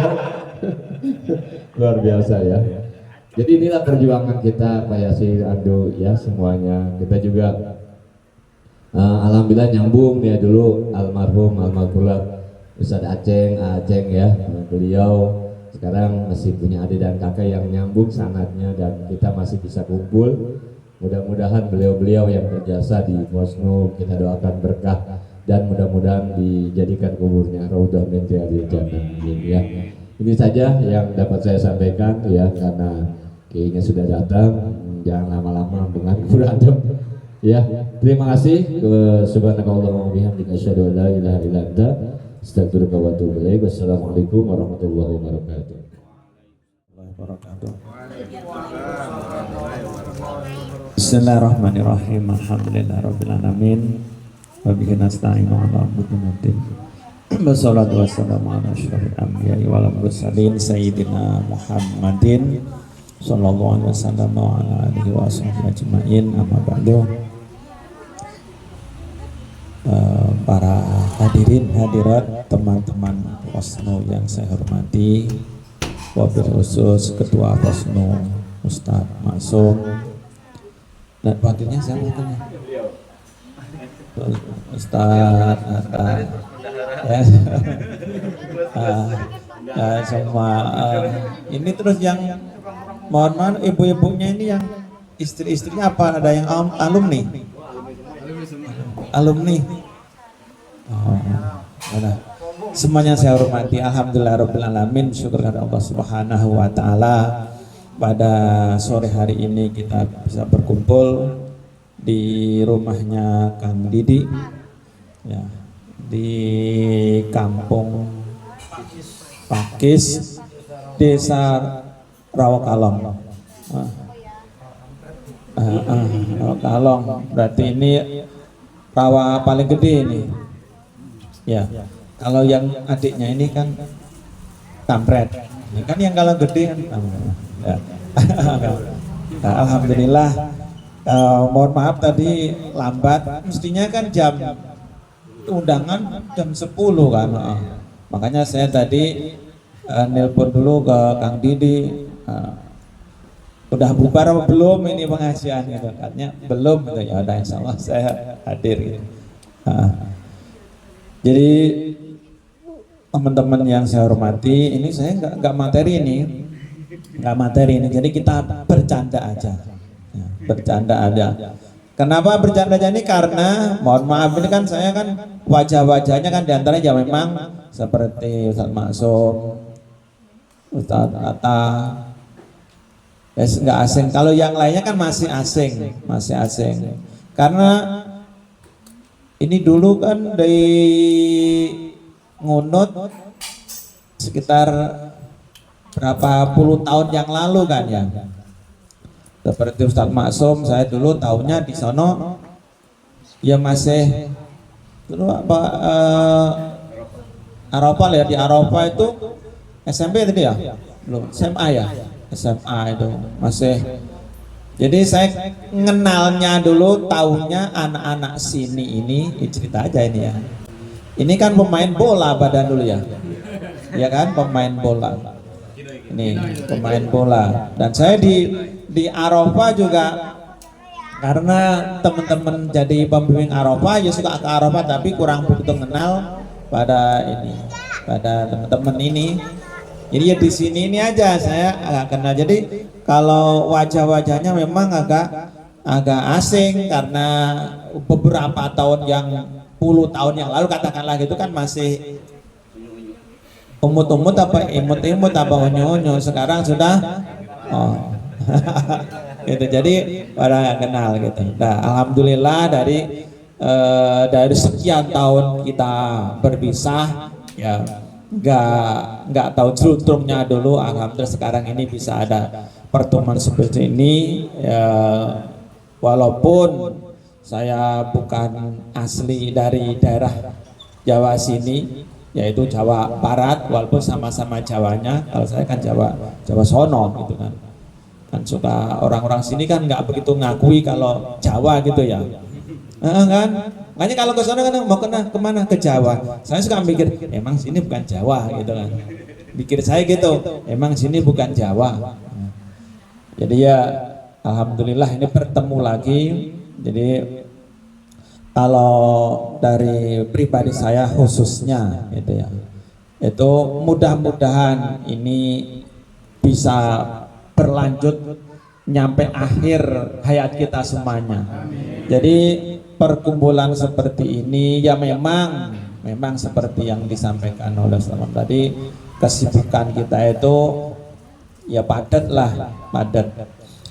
Speaker 6: Luar biasa ya. Jadi inilah perjuangan kita Pak Yasin, Ando ya semuanya. Kita juga alhamdulillah nyambung ya, dulu almarhum Ustadz Aceng ya, beliau sekarang masih punya adik dan kakak yang nyambung sanatnya, dan kita masih bisa kumpul. Mudah-mudahan beliau-beliau yang berjasa di Posno kita doakan berkah dan mudah-mudahan dijadikan kuburnya raudhah min riyadil jannah. Ya. Ini saja yang dapat saya sampaikan ya, karena kayaknya sudah datang, jangan lama-lama dengan berantem. Ya, terima kasih. Subhanakallahumma wa bihamdika asyhadu an la ilaha illa anta astaghfiruka wa atubu ilaik. Wassalamualaikum warahmatullahi wabarakatuh.
Speaker 7: Bismillahirrahmanirrahim. Alhamdulillahirabbil alamin. Wa bihi nasta'inu 'ala umuri din. Wassalatu wassalamu ala asyrofil anbiya'i wal mursalin sayyidina Muhammadin sallallahu alaihi wasallam wa ala alihi wa sahbihi ajmain. Amma ba'du. Para hadirin hadirat, teman-teman Posno yang saya hormati, wabil khusus Ketua Posno Ustadz Maksum dan wakilnya siapa wakilnya? Ustadz semua ini terus yang mohon maaf ibu-ibunya ini yang istri-istrinya apa, ada yang alumni? Alumni. Semuanya saya hormati. Alhamdulillahirabbil alamin. Syukur kepada Allah Subhanahu wa taala. Pada sore hari ini kita bisa berkumpul di rumahnya Kang Didi ya, di Kampung Pakis, Desa Rawakalong. Rawakalong berarti ini rawa paling gede ini. Ya. Kalau yang adiknya ini kan kampret. Ini kan yang kalau gede kan. Ya. Nah, alhamdulillah. Mohon maaf tadi lambat. Mestinya kan jam undangan jam 10 kan. Makanya saya tadi nelpon dulu ke Kang Didi. Udah bubar apa belum ini pengajian gitu. Katanya belum gitu. Ya udah insyaallah saya hadir gitu. Jadi teman-teman yang saya hormati, ini saya nggak materi ini, jadi kita bercanda aja, ya, bercanda aja. Kenapa bercanda aja ini? Karena mohon maaf ini kan saya kan wajah-wajahnya kan diantaranya ya memang seperti Ustadz Maksum, Ustadz Atta, ya nggak asing. Kalau yang lainnya kan masih asing. Karena ini dulu kan dari Ngunut sekitar berapa puluh tahun yang lalu kan ya. Seperti Ustadz Maksum, saya dulu tahunnya di sono ya masih dulu apa Arafah ya, di Arafah itu SMP tadi ya? Belum, SMA ya? SMA itu masih. Jadi saya kenalnya dulu tahunnya anak-anak sini ini cerita aja ini ya. Ini kan pemain bola badan dulu ya. Ya kan, pemain bola. Ini pemain bola. Dan saya di Arafah juga karena teman-teman jadi pembimbing Arafah ya suka ke Arafah tapi kurang begitu mengenal pada ini, pada teman-teman ini. Jadi ya di sini ini aja saya agak kenal. Jadi kalau wajah-wajahnya memang agak asing karena beberapa tahun yang puluh tahun yang lalu katakanlah gitu kan masih umut-umut apa imut-imut apa onyo-onyo, sekarang sudah gitu. Jadi pada kenal gitu. Nah, alhamdulillah dari sekian tahun kita berpisah ya, nggak tahu celuntrungnya dulu. Alhamdulillah sekarang ini bisa ada pertemuan seperti ini ya, walaupun saya bukan asli dari daerah Jawa sini, yaitu Jawa Barat, walaupun sama-sama Jawanya. Kalau saya kan Jawa sono gitu kan. Kan suka orang-orang sini kan nggak begitu ngakui kalau Jawa gitu ya. Kan? Makanya kalau ke sana kan mau kemana? Ke Jawa. Saya suka mikir, emang sini bukan Jawa gitu kan. Pikir saya gitu, emang sini bukan Jawa. Jadi ya alhamdulillah ini bertemu lagi. Jadi kalau dari pribadi saya khususnya gitu ya, itu mudah-mudahan ini bisa berlanjut nyampe akhir hayat kita semuanya. Jadi perkumpulan seperti ini ya memang seperti yang disampaikan oleh Ustaz tadi, kesibukan kita itu ya padat.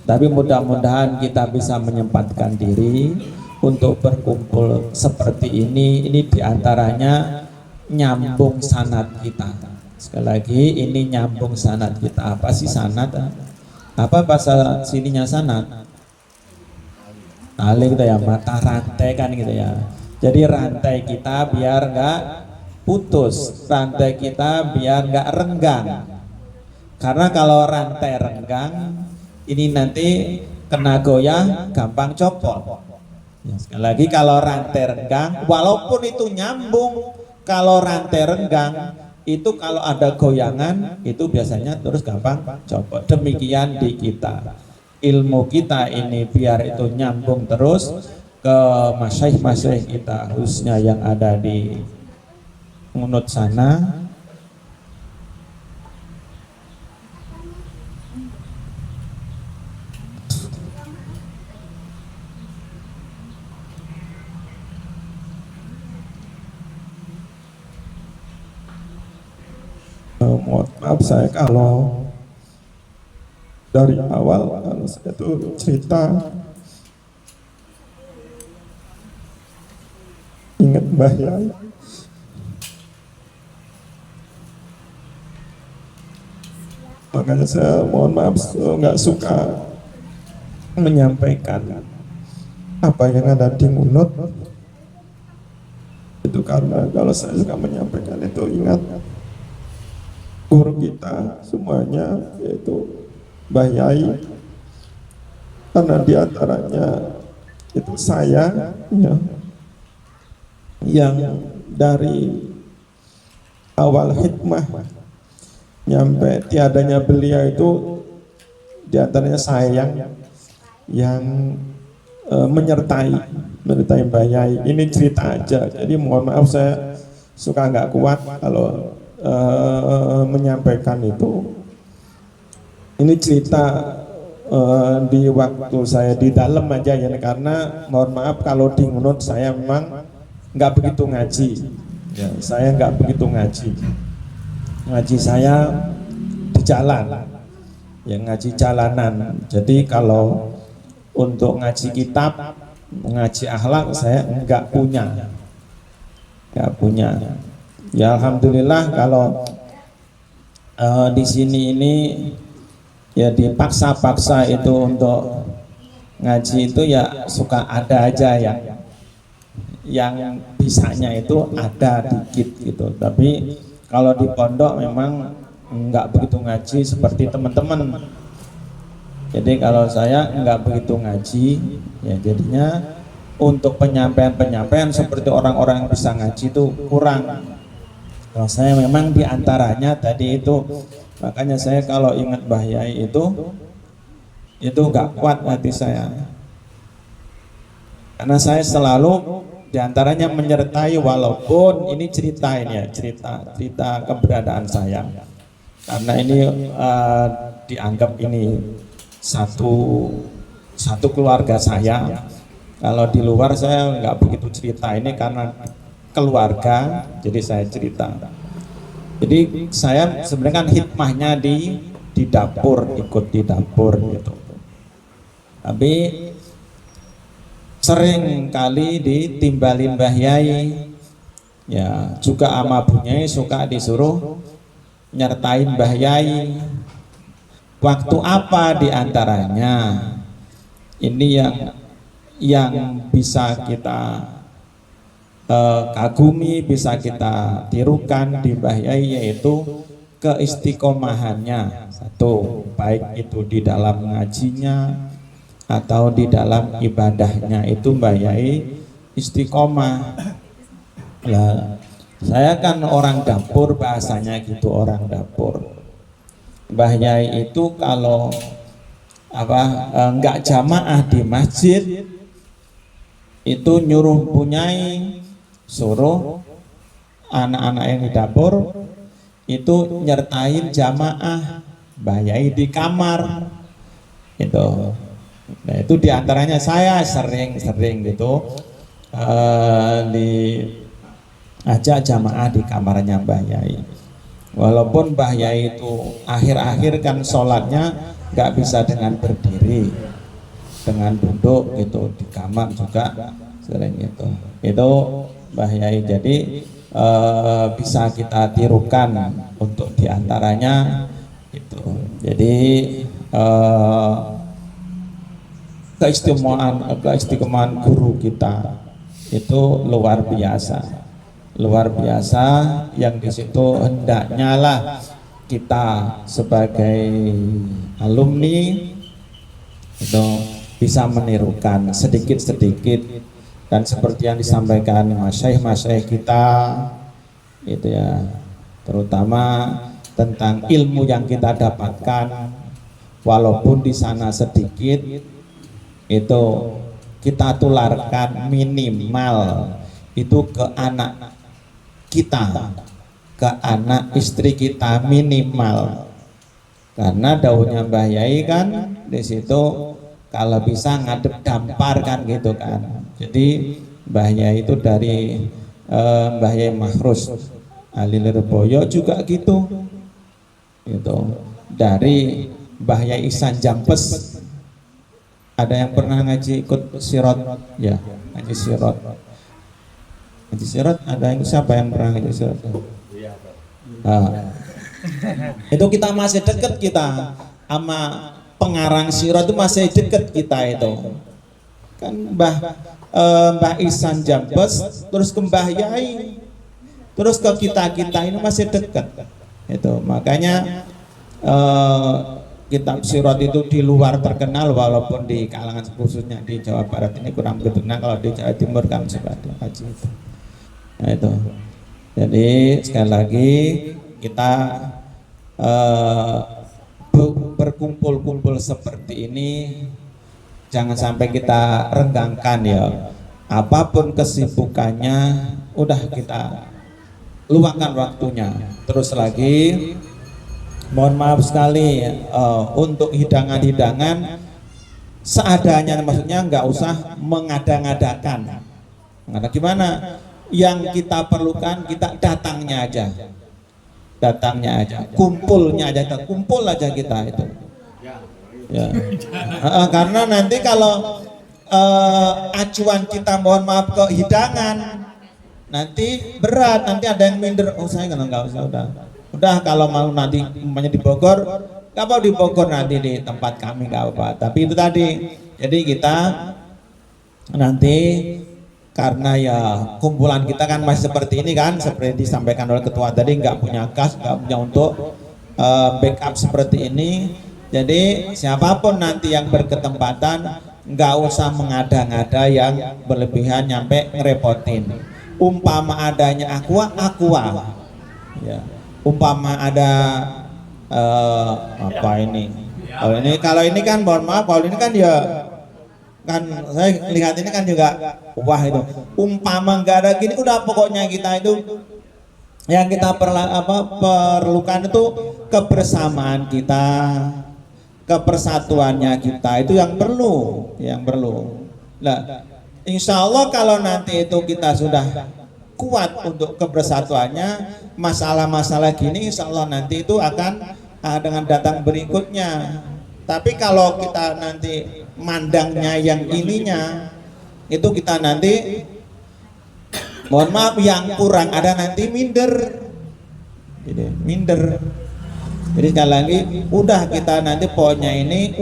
Speaker 7: Tapi mudah-mudahan kita bisa menyempatkan diri untuk berkumpul seperti ini diantaranya nyambung sanad kita. Sekali lagi ini nyambung sanad kita. Apa sih sanad? Apa bahasa sininya sanad? Tali gitu ya, mata rantai kan gitu ya. Jadi rantai kita biar nggak putus, rantai kita biar nggak renggang. Karena kalau rantai renggang ini nanti kena goyah gampang copot. Ya, sekali lagi kalau rantai renggang, walaupun itu nyambung, kalau rantai renggang itu kalau ada goyangan itu biasanya terus gampang copot. Demikian di kita, ilmu kita ini biar itu nyambung terus ke masyaikh kita, khususnya yang ada di Ngunut sana. Mohon maaf saya kalau dari awal kalau saya tuh cerita ingat Mbah Yai, makanya saya mohon maaf nggak suka menyampaikan apa yang ada di Ngunut itu, karena kalau saya suka menyampaikan itu ingat guru kita semuanya yaitu Mbah Yai, karena diantaranya itu saya ya, yang dari awal hikmah nyampe tiadanya beliau itu diantaranya saya yang menyertai Mbah Yai. Ini cerita aja, jadi mohon maaf saya suka nggak kuat kalau menyampaikan itu. Ini cerita di waktu saya di dalam aja ya, karena mohon maaf kalau di Ngunut saya memang nggak begitu ngaji ya, saya nggak begitu ngaji saya di jalan ya, ngaji jalanan. Jadi kalau untuk ngaji kitab, ngaji akhlak saya nggak punya. Ya alhamdulillah kalau di sini ini ya dipaksa-paksa itu untuk ngaji itu ya suka ada aja yang bisanya itu ada dikit gitu. Tapi kalau di pondok memang nggak begitu ngaji seperti teman-teman. Jadi kalau saya nggak begitu ngaji ya, jadinya untuk penyampaian seperti orang-orang yang bisa ngaji itu kurang. Kalau saya memang diantaranya tadi itu, makanya saya kalau ingat Mbah Yai itu nggak kuat hati saya, karena saya selalu diantaranya menyertai, walaupun ini cerita keberadaan saya, karena ini dianggap ini satu keluarga saya. Kalau di luar saya nggak begitu cerita, ini karena keluarga jadi saya cerita. Jadi saya sebenarnya kan hikmahnya di dapur, ikut di dapur gitu. Tapi sering kali ditimbalin Mbah Yai ya, juga ama Bu Nyai suka disuruh nyertain Mbah Yai. Waktu apa diantaranya ini yang bisa kita kagumi, bisa kita tirukan di Mbah Yai, yaitu keistiqomahannya. Satu, baik itu di dalam ngajinya atau di dalam ibadahnya, itu Mbah Yai istiqomah. Lah, saya kan orang dapur, bahasanya gitu, orang dapur. Mbah Yai itu kalau nggak jamaah di masjid itu nyuruh punyai, suruh anak-anak yang di dapur itu nyertain jamaah Mbah Yai di kamar. Itu. Nah, itu diantaranya saya sering gitu diajak jamaah di kamarnya Mbah Yai. Walaupun Mbah Yai itu akhir-akhir kan sholatnya nggak bisa dengan berdiri, dengan duduk gitu, di kamar juga sering itu Mbah Yai. Jadi bisa kita tirukan untuk diantaranya itu. Jadi keistimewaan guru kita itu luar biasa yang di situ hendaknya lah kita sebagai alumni itu bisa menirukan sedikit dan seperti yang disampaikan masyaikh kita itu ya, terutama tentang ilmu yang kita dapatkan walaupun di sana sedikit itu kita tularkan minimal itu ke anak kita, ke anak istri kita minimal, karena daunnya Mbah Yai kan di situ kalau bisa ngadep dampar kan gitu kan. Jadi Mbah Yai itu dari Mbah Yai Mahrus Ali Lirboyo juga gitu, dari Mbah Yai Ihsan Jampes. Ada yang pernah ngaji ikut sirot ya, ngaji sirot ada yang siapa yang pernah ngaji sirot? Itu kita masih deket kita sama pengarang sirot, itu masih deket kita itu kan. Mbah Ihsan Jampes terus ke Mbah Yai terus ke kita ini masih deket itu. Makanya kitab sirot itu di luar terkenal, walaupun di kalangan khususnya di Jawa Barat ini kurang berkenal. Kalau di Jawa Timur kan sudah ada haji itu. Nah itu. Jadi sekali lagi kita berkumpul-kumpul seperti ini jangan sampai kita renggangkan ya. Apapun kesibukannya udah kita luangkan waktunya. Terus lagi mohon maaf sekali untuk hidangan-hidangan seadanya, maksudnya nggak usah mengada-ngadakan. Karena gimana? Yang kita perlukan kita datangnya aja, kumpulnya aja, kumpul aja kita itu. Ya. Karena nanti kalau acuan kita mohon maaf ke hidangan, nanti berat, nanti ada yang minder. Oh saya nggak usah, udah kalau mau nanti umpamanya di Bogor, nggak mau di Bogor, nanti di tempat kami nggak apa. Tapi itu tadi, jadi kita nanti karena ya kumpulan kita kan masih seperti ini kan, seperti disampaikan oleh ketua tadi, nggak punya kas, nggak punya untuk backup seperti ini. Jadi siapapun nanti yang berketempatan nggak usah mengada-ngada yang berlebihan nyampe ngerepotin. Umpama adanya aqua ya. Umpama ada apa ini? Kalau ini kan mohon maaf, kalau ini kan ya kan saya lihat ini kan juga wah itu. Umpama nggak ada gini, udah pokoknya kita itu yang kita perlukan itu kebersamaan kita, kepersatuannya kita, itu yang perlu. Nah, insya Allah kalau nanti itu kita sudah kuat untuk kebersatuannya, masalah-masalah gini insya Allah nanti itu akan dengan datang berikutnya. Tapi kalau kita nanti mandangnya yang ininya, itu kita nanti mohon maaf yang kurang ada nanti minder. Jadi sekali lagi udah kita nanti pokoknya ini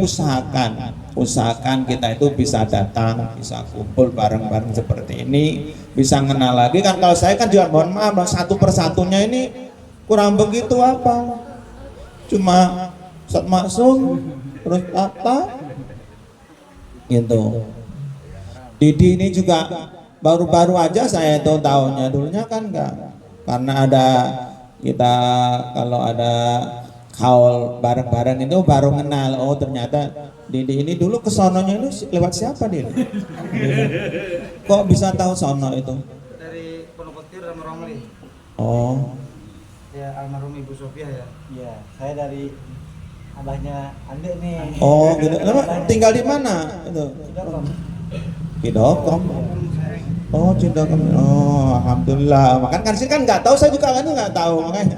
Speaker 7: usahakan kita itu bisa datang, bisa kumpul bareng-bareng seperti ini, bisa kenal lagi kan. Kalau saya kan juga mohon maaf satu persatunya ini kurang begitu apa, cuma Ustaz Maksum terus Tata gitu. Didi ini juga baru-baru aja saya itu tahunnya, dulunya kan enggak, karena ada kita kalau ada haul bareng-bareng itu baru kenal. Oh ternyata Didi ini dulu kesononya itu lewat siapa dia? Kok bisa tahu sono itu?
Speaker 2: Dari Ponokoptir sama Romli.
Speaker 7: Oh
Speaker 2: Ya almarhum Ibu Sofia ya.
Speaker 8: Iya, saya dari
Speaker 2: Abahnya Ande nih.
Speaker 7: Oh gitu. Tinggal di mana itu? Cidokom. Oh Cidokom. Oh alhamdulillah. Makan kan sini kan nggak tahu, saya juga kan nggak tahu makanya.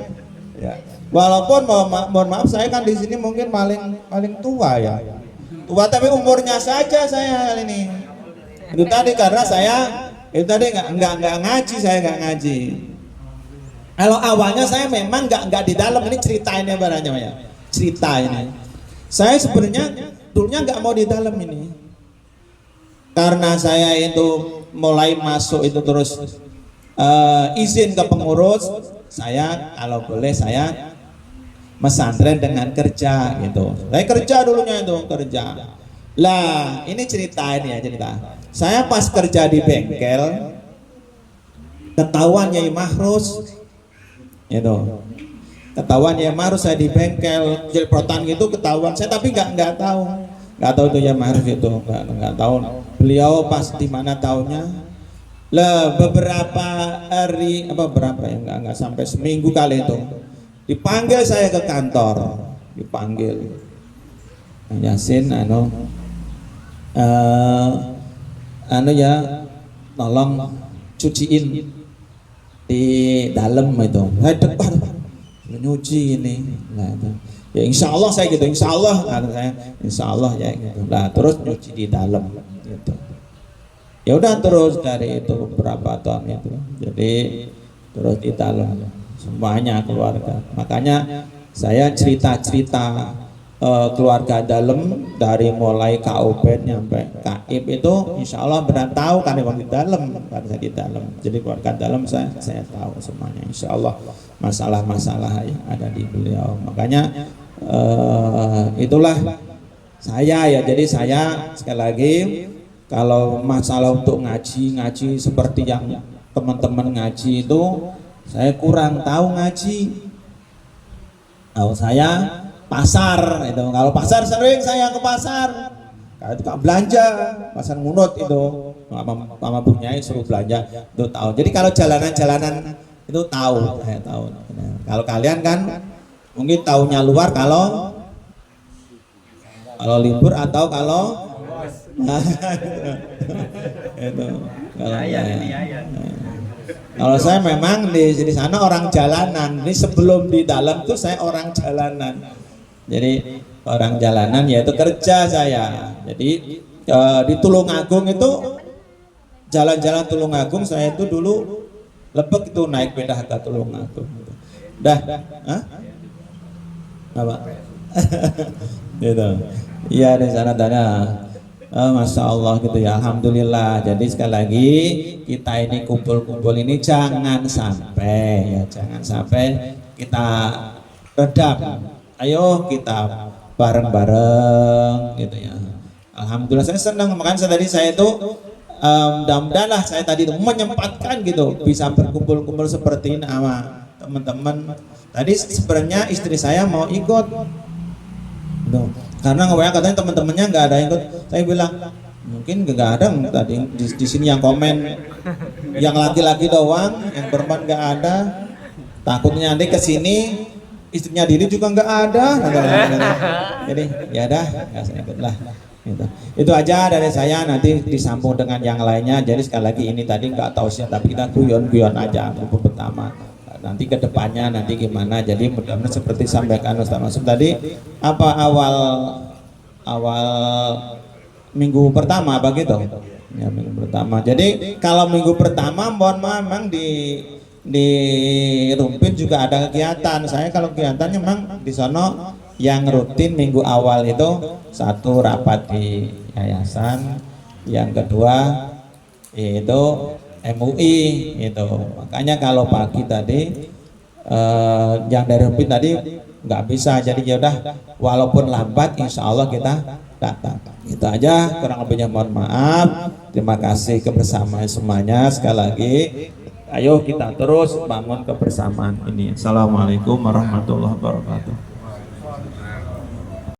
Speaker 7: Ya. Walaupun mohon maaf saya kan di sini mungkin paling tua ya. Tua tapi umurnya saja saya ini. Itu tadi karena saya itu tadi nggak ngaji, saya nggak ngaji. Kalau awalnya saya memang nggak di dalam, ini cerita ini barangnya ya. Cerita ini. Saya sebenarnya dulunya nggak mau di dalam ini. Karena saya itu mulai masuk itu terus izin ke pengurus, saya kalau boleh saya mesantren dengan kerja gitu. Saya kerja dulunya itu kerja. Lah ini cerita ini ya cerita. Saya pas kerja di bengkel ketahuan Yai Mahrus itu. Ketahuan Yai Mahrus saya di bengkel jelprotan gitu ketahuan saya tapi nggak tahu itu Yai Mahrus itu nggak tahu beliau pas di mana tahunnya. Lah beberapa hari berapa ya nggak sampai seminggu kali itu dipanggil saya ke kantor, dipanggil Yasin ya tolong cuciin di dalam itu. Saya depan nyuci ini. Nah, itu. Ya insya Allah saya gitu, insya Allah saya insya Allah ya gitu. Nah terus nyuci di dalam gitu. Ya udah terus dari itu berapa tahun itu. Jadi terus di dalam semuanya keluarga. Makanya saya cerita-cerita keluarga dalam dari mulai KUB sampai KIB itu insya Allah benar tahu karena di dalam, karena saya di dalam. Jadi keluarga dalam saya tahu semuanya insya Allah masalah-masalah yang ada di beliau. Makanya itulah saya ya. Jadi saya sekali lagi kalau masalah untuk ngaji seperti yang teman-teman ngaji itu saya kurang tahu ngaji. Tahu saya pasar itu, kalau pasar sering saya ke pasar, kalau itu belanja pasar Ngunut itu, mama punya suruh belanja itu tahu. Jadi kalau jalanan-jalanan itu tahu, saya tahu. Kalau kalian kan mungkin tahunya luar kalau libur atau kalau itu kalau saya memang di sana orang jalanan. Ini sebelum di dalam tuh saya orang jalanan. Jadi orang jalanan yaitu kerja saya. Jadi di Tulungagung itu jalan-jalan Tulungagung saya itu dulu Lebek itu naik sepeda ke Tulungagung. Dah, apa? Gitu. Iya di sana tanya. Masya Allah gitu ya, alhamdulillah. Jadi sekali lagi kita ini kumpul-kumpul ini jangan sampai kita redam. Ayo kita bareng-bareng gitu ya. Alhamdulillah saya senang, makanya saya itu mudah-mudahan lah saya tadi itu menyempatkan gitu bisa berkumpul-kumpul seperti ini sama teman-teman. Tadi sebenarnya istri saya mau ikut gitu. Karena katanya teman-temannya nggak ada yang ikut. Saya bilang mungkin nggak ada tadi di sini yang komen yang laki-laki doang, yang perempuan nggak ada. Takutnya nanti ke sini istrinya diri juga nggak ada. Jadi ya dah, ya saya ikut lah. Gitu. Itu aja dari saya, nanti disambung dengan yang lainnya. Jadi sekali lagi ini tadi nggak tahu sih, tapi kita guyon-guyon aja buku pertama. Nanti ke depannya nanti gimana. Jadi mudah-mudahan seperti sampaikan Ustaz Masum tadi, apa awal minggu pertama begitu ya, minggu pertama. Jadi kalau minggu pertama mohon maaf memang di Rumpin juga ada kegiatan. Saya kalau kegiatannya memang di sono yang rutin minggu awal itu satu rapat di yayasan, yang kedua itu MUI itu. Makanya kalau pagi tadi yang dari Rumpin tadi nggak bisa, jadi ya udah walaupun lambat insya Allah kita datang. Itu aja, kurang lebihnya mohon maaf. Terima kasih kebersamaan semuanya. Sekali lagi ayo kita terus bangun kebersamaan ini. Assalamualaikum warahmatullahi wabarakatuh.